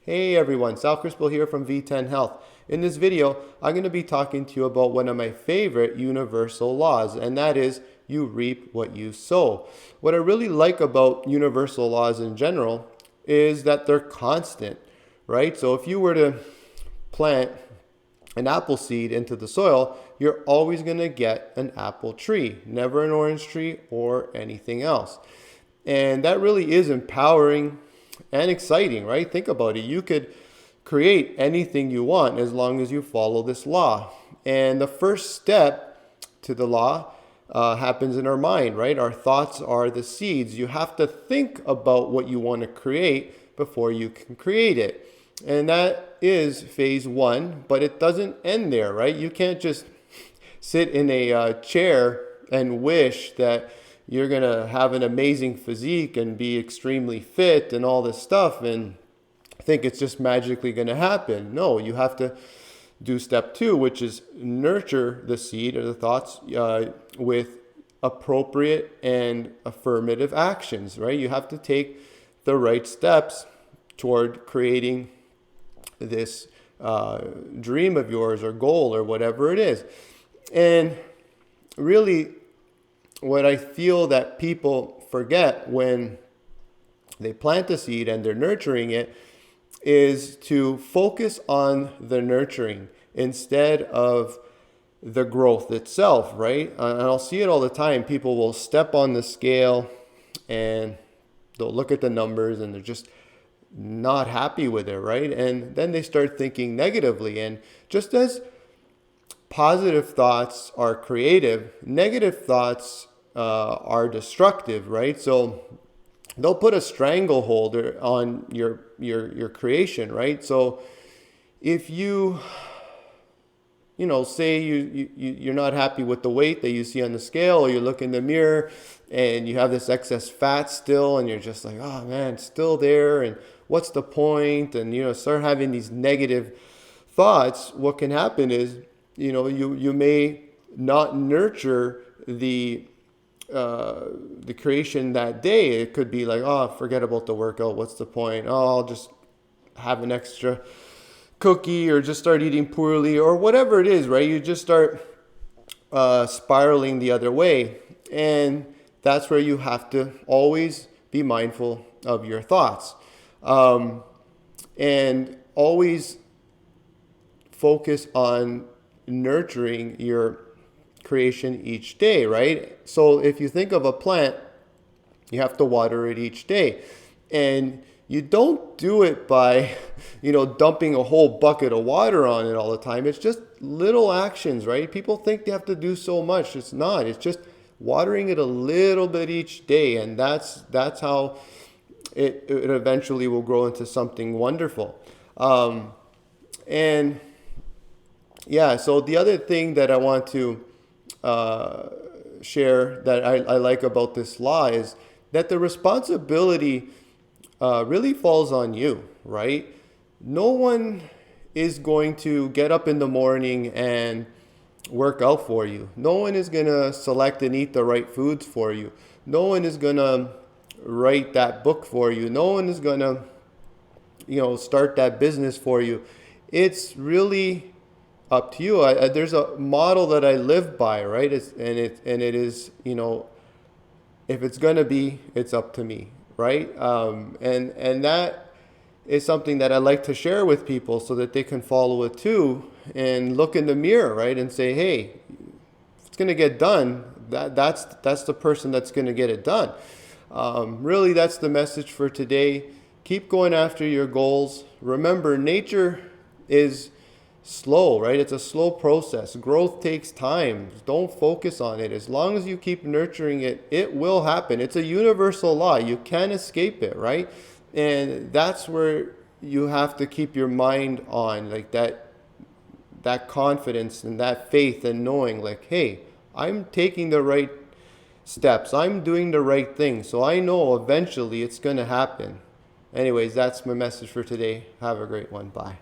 Hey everyone, Sal Crispell here from V10 Health. In this video, I'm going to be talking to you about one of my favorite universal laws, and that is you reap what you sow. What I really like about universal laws in general is that they're constant, right? So if you were to plant an apple seed into the soil, you're always going to get an apple tree, never an orange tree or anything else. And that really is empowering and exciting, right? Think about it. You could create anything you want as long as you follow this law. And the first step to the law happens in our mind, right? Our thoughts are the seeds. You have to think about what you want to create before you can create it. And that is phase one, but it doesn't end there, right? You can't just sit in a chair and wish that you're going to have an amazing physique and be extremely fit and all this stuff and think it's just magically going to happen. No, you have to do step two, which is nurture the seed or the thoughts with appropriate and affirmative actions, right? You have to take the right steps toward creating this dream of yours or goal or whatever it is. And really, what I feel that people forget when they plant a seed and they're nurturing it is to focus on the nurturing instead of the growth itself, right? And I'll see it all the time. People will step on the scale and they'll look at the numbers and they're just not happy with it, right? And then they start thinking negatively. And just as positive thoughts are creative, negative thoughts are destructive, right? So they'll put a stranglehold on your creation, right? So if say you're not happy with the weight that you see on the scale, or you look in the mirror and you have this excess fat still, and you're just like, oh man, it's still there, and what's the point? And start having these negative thoughts. What can happen is you may not nurture the creation that day. It could be like, oh, forget about the workout. What's the point? Oh, I'll just have an extra cookie or just start eating poorly or whatever it is, right? You just start spiraling the other way. And that's where you have to always be mindful of your thoughts. And always focus on nurturing your creation each day, right? So if you think of a plant, you have to water it each day. And you don't do it by, dumping a whole bucket of water on it all the time. It's just little actions, right? People think they have to do so much. It's not. It's just watering it a little bit each day. And that's how it eventually will grow into something wonderful. And yeah, so the other thing that I want to share that I like about this law is that the responsibility really falls on you, right? No one is going to get up in the morning and work out for you. No one is going to select and eat the right foods for you. No one is going to write that book for you. No one is going to, start that business for you. It's really up to you. There's a model that I live by, right? It is, if it's gonna be, it's up to me, right? And that is something that I like to share with people so that they can follow it too and look in the mirror, right? And say, hey, if it's gonna get done, that's the person that's gonna get it done. Really, that's the message for today. Keep going after your goals. Remember, nature is slow, right? It's a slow process. Growth takes time. Don't focus on it. As long as you keep nurturing it, it will happen. It's a universal law. You can't escape it, right? And that's where you have to keep your mind on, like that confidence and that faith and knowing, like, hey, I'm taking the right steps. I'm doing the right thing. So I know eventually it's going to happen. Anyways, that's my message for today. Have a great one. Bye.